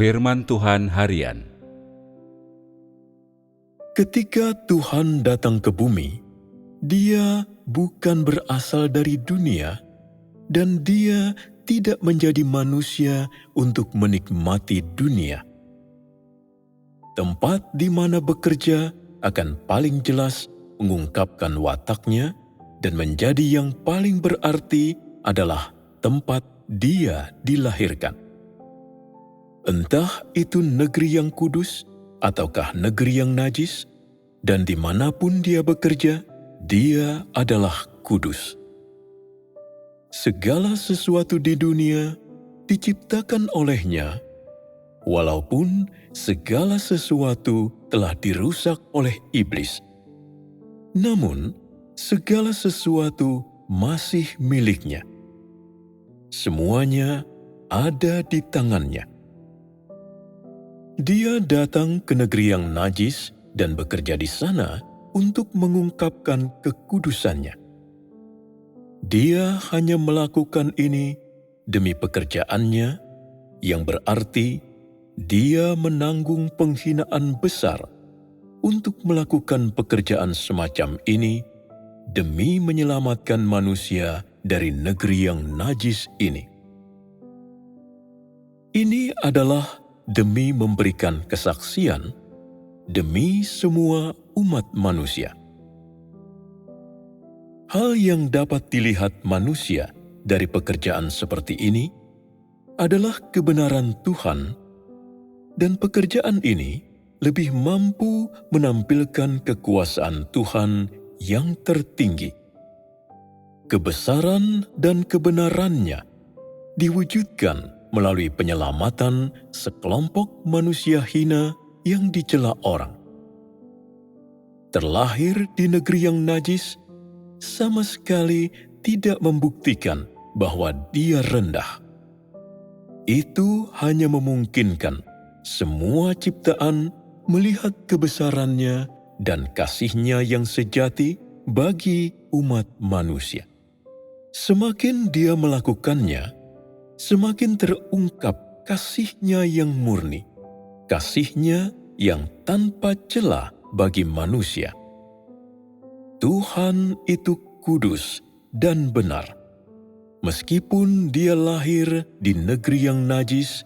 Firman Tuhan Harian. Ketika Tuhan datang ke bumi, Dia bukan berasal dari dunia, dan Dia tidak menjadi manusia untuk menikmati dunia. Tempat di mana bekerja akan paling jelas mengungkapkan wataknya, dan menjadi yang paling berarti adalah tempat Dia dilahirkan. Entah itu negeri yang kudus ataukah negeri yang najis, dan dimanapun Dia bekerja, Dia adalah kudus. Segala sesuatu di dunia diciptakan oleh-Nya, walaupun segala sesuatu telah dirusak oleh iblis. Namun, segala sesuatu masih milik-Nya. Semuanya ada di tangan-Nya. Dia datang ke negeri yang najis dan bekerja di sana untuk mengungkapkan kekudusan-Nya. Dia hanya melakukan ini demi pekerjaan-Nya, yang berarti Dia menanggung penghinaan besar untuk melakukan pekerjaan semacam ini demi menyelamatkan manusia dari negeri yang najis ini. Ini adalah demi memberikan kesaksian demi semua umat manusia. Hal yang dapat dilihat manusia dari pekerjaan seperti ini adalah kebenaran Tuhan, dan pekerjaan ini lebih mampu menampilkan kekuasaan Tuhan yang tertinggi. Kebesaran dan kebenaran-Nya diwujudkan melalui penyelamatan sekelompok manusia hina yang dicela orang. Terlahir di negeri yang najis sama sekali tidak membuktikan bahwa dia rendah. Itu hanya memungkinkan semua ciptaan melihat kebesaran-Nya dan kasih-Nya yang sejati bagi umat manusia. Semakin dia melakukannya, semakin terungkap kasih-Nya yang murni, kasih-Nya yang tanpa celah bagi manusia. Tuhan itu kudus dan benar. Meskipun Dia lahir di negeri yang najis,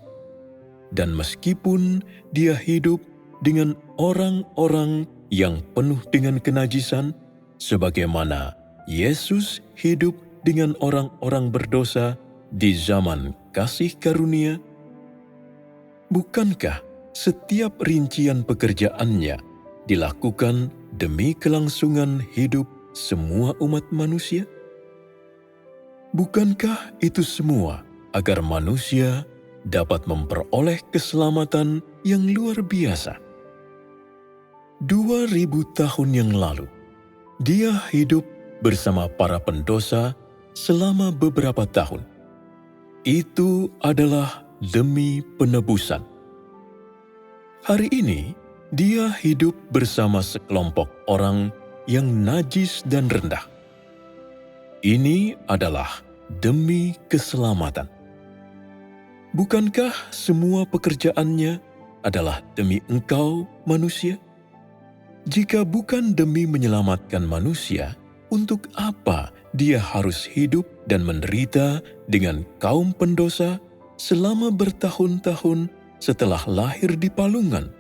dan meskipun Dia hidup dengan orang-orang yang penuh dengan kenajisan, sebagaimana Yesus hidup dengan orang-orang berdosa di zaman kasih karunia, bukankah setiap rincian pekerjaan-Nya dilakukan demi kelangsungan hidup semua umat manusia? Bukankah itu semua agar manusia dapat memperoleh keselamatan yang luar biasa? 2000 tahun yang lalu, Dia hidup bersama para pendosa selama beberapa tahun. Itu adalah demi penebusan. Hari ini, Dia hidup bersama sekelompok orang yang najis dan rendah. Ini adalah demi keselamatan. Bukankah semua pekerjaan-Nya adalah demi engkau, manusia? Jika bukan demi menyelamatkan manusia, untuk apa Dia harus hidup dan menderita dengan kaum pendosa selama bertahun-tahun setelah lahir di palungan?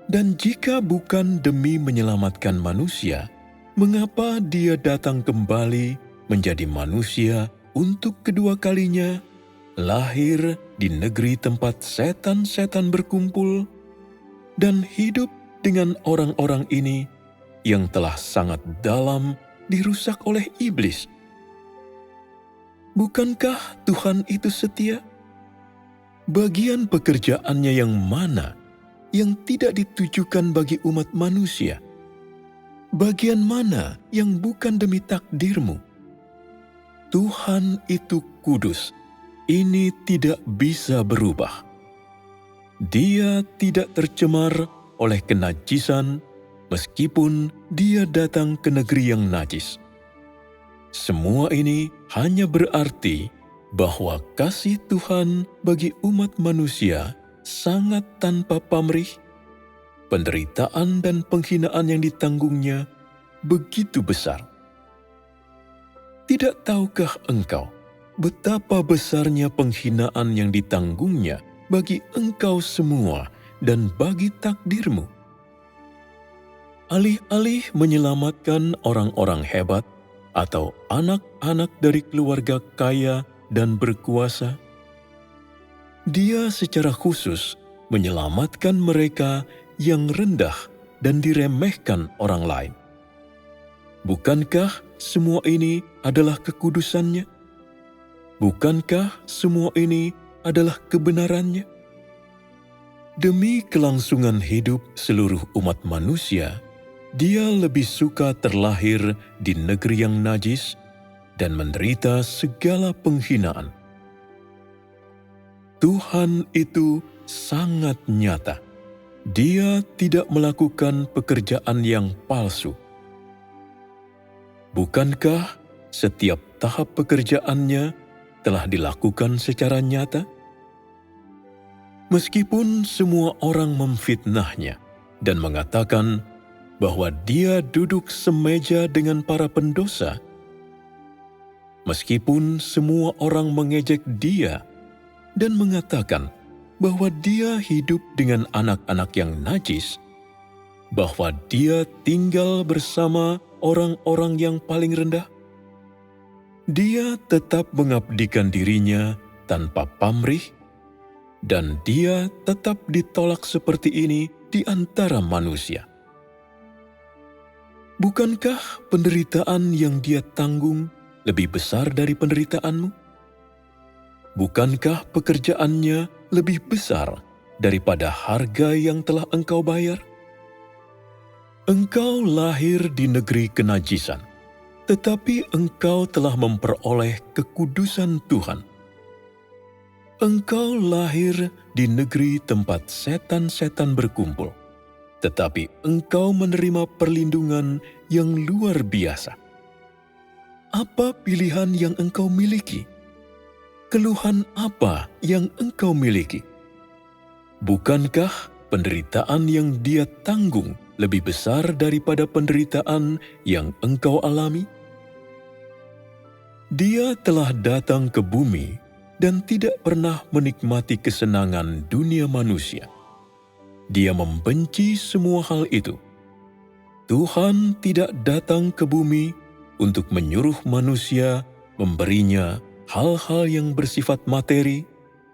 Dan jika bukan demi menyelamatkan manusia, mengapa Dia datang kembali menjadi manusia untuk kedua kalinya, lahir di negeri tempat setan-setan berkumpul, dan hidup dengan orang-orang ini yang telah sangat dalam dirusak oleh iblis? Bukankah Tuhan itu setia? Bagian pekerjaannya yang mana yang tidak ditujukan bagi umat manusia? Bagian mana yang bukan demi takdirmu? Tuhan itu kudus. Ini tidak bisa berubah. Dia tidak tercemar oleh kenajisan meskipun Dia datang ke negeri yang najis. Semua ini hanya berarti bahwa kasih Tuhan bagi umat manusia sangat tanpa pamrih, penderitaan dan penghinaan yang ditanggungnya begitu besar. Tidak tahukah engkau betapa besarnya penghinaan yang ditanggungnya bagi engkau semua dan bagi takdirmu? Alih-alih menyelamatkan orang-orang hebat atau anak-anak dari keluarga kaya dan berkuasa, Dia secara khusus menyelamatkan mereka yang rendah dan diremehkan orang lain. Bukankah semua ini adalah kekudusannya? Bukankah semua ini adalah kebenarannya? Demi kelangsungan hidup seluruh umat manusia, Dia lebih suka terlahir di negeri yang najis dan menderita segala penghinaan. Tuhan itu sangat nyata. Dia tidak melakukan pekerjaan yang palsu. Bukankah setiap tahap pekerjaannya telah dilakukan secara nyata? Meskipun semua orang memfitnahnya dan mengatakan bahwa Dia duduk semeja dengan para pendosa, meskipun semua orang mengejek Dia dan mengatakan bahwa Dia hidup dengan anak-anak yang najis, bahwa Dia tinggal bersama orang-orang yang paling rendah, Dia tetap mengabdikan dirinya tanpa pamrih, dan Dia tetap ditolak seperti ini di antara manusia. Bukankah penderitaan yang Dia tanggung lebih besar dari penderitaanmu? Bukankah pekerjaannya lebih besar daripada harga yang telah engkau bayar? Engkau lahir di negeri kenajisan, tetapi engkau telah memperoleh kekudusan Tuhan. Engkau lahir di negeri tempat setan-setan berkumpul, tetapi engkau menerima perlindungan yang luar biasa. Apa pilihan yang engkau miliki? Keluhan apa yang engkau miliki? Bukankah penderitaan yang Dia tanggung lebih besar daripada penderitaan yang engkau alami? Dia telah datang ke bumi dan tidak pernah menikmati kesenangan dunia manusia. Dia membenci semua hal itu. Tuhan tidak datang ke bumi untuk menyuruh manusia memberinya hal-hal yang bersifat materi,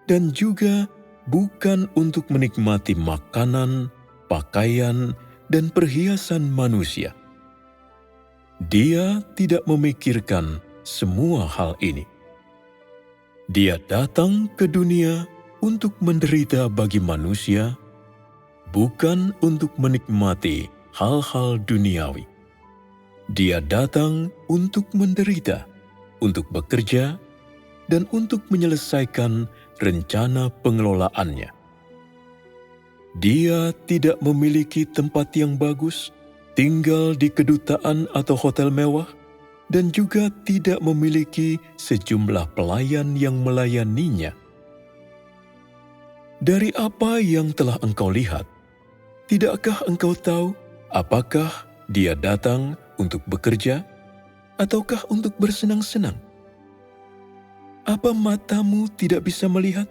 dan juga bukan untuk menikmati makanan, pakaian, dan perhiasan manusia. Dia tidak memikirkan semua hal ini. Dia datang ke dunia untuk menderita bagi manusia, bukan untuk menikmati hal-hal duniawi. Dia datang untuk menderita, untuk bekerja, dan untuk menyelesaikan rencana pengelolaannya. Dia tidak memiliki tempat yang bagus, tinggal di kedutaan atau hotel mewah, dan juga tidak memiliki sejumlah pelayan yang melayaninya. Dari apa yang telah engkau lihat, tidakkah engkau tahu apakah Dia datang untuk bekerja ataukah untuk bersenang-senang? Apa matamu tidak bisa melihat?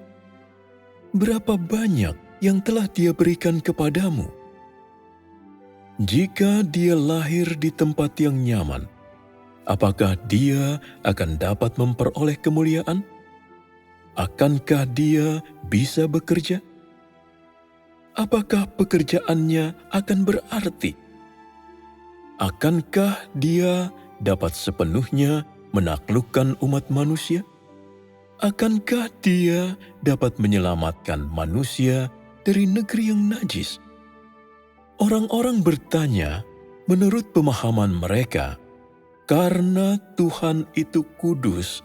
Berapa banyak yang telah Dia berikan kepadamu? Jika Dia lahir di tempat yang nyaman, apakah Dia akan dapat memperoleh kemuliaan? Akankah Dia bisa bekerja? Apakah pekerjaannya akan berarti? Akankah Dia dapat sepenuhnya menaklukkan umat manusia? Akankah Dia dapat menyelamatkan manusia dari negeri yang najis? Orang-orang bertanya menurut pemahaman mereka, karena Tuhan itu kudus,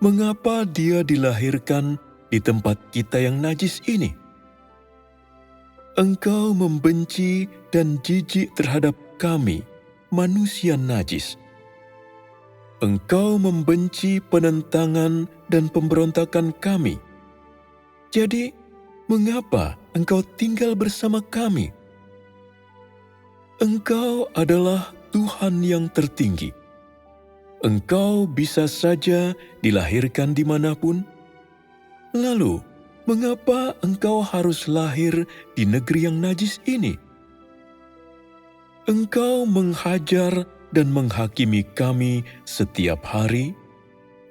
mengapa Dia dilahirkan di tempat kita yang najis ini? Engkau membenci dan jijik terhadap kami, manusia najis. Engkau membenci penentangan dan pemberontakan kami. Jadi, mengapa Engkau tinggal bersama kami? Engkau adalah Tuhan yang tertinggi. Engkau bisa saja dilahirkan dimanapun. Lalu, mengapa Engkau harus lahir di negeri yang najis ini? Engkau menghajar dan menghakimi kami setiap hari,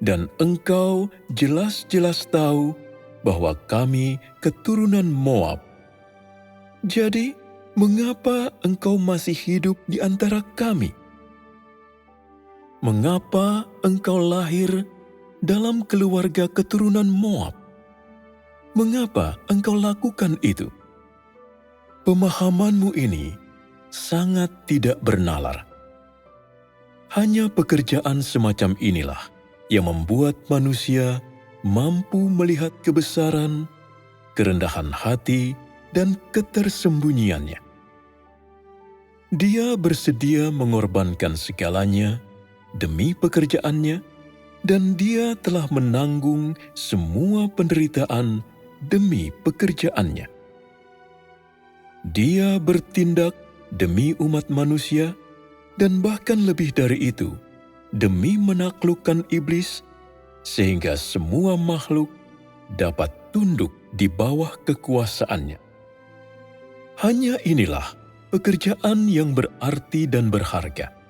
dan Engkau jelas-jelas tahu bahwa kami keturunan Moab. Jadi, mengapa Engkau masih hidup di antara kami? Mengapa Engkau lahir dalam keluarga keturunan Moab? Mengapa Engkau lakukan itu? Pemahamanmu ini sangat tidak bernalar. Hanya pekerjaan semacam inilah yang membuat manusia mampu melihat kebesaran, kerendahan hati, dan ketersembunyiannya. Dia bersedia mengorbankan segalanya demi pekerjaannya, dan dia telah menanggung semua penderitaan demi pekerjaannya. Dia bertindak demi umat manusia, dan bahkan lebih dari itu, demi menaklukkan iblis, sehingga semua makhluk dapat tunduk di bawah kekuasaannya. Hanya inilah pekerjaan yang berarti dan berharga.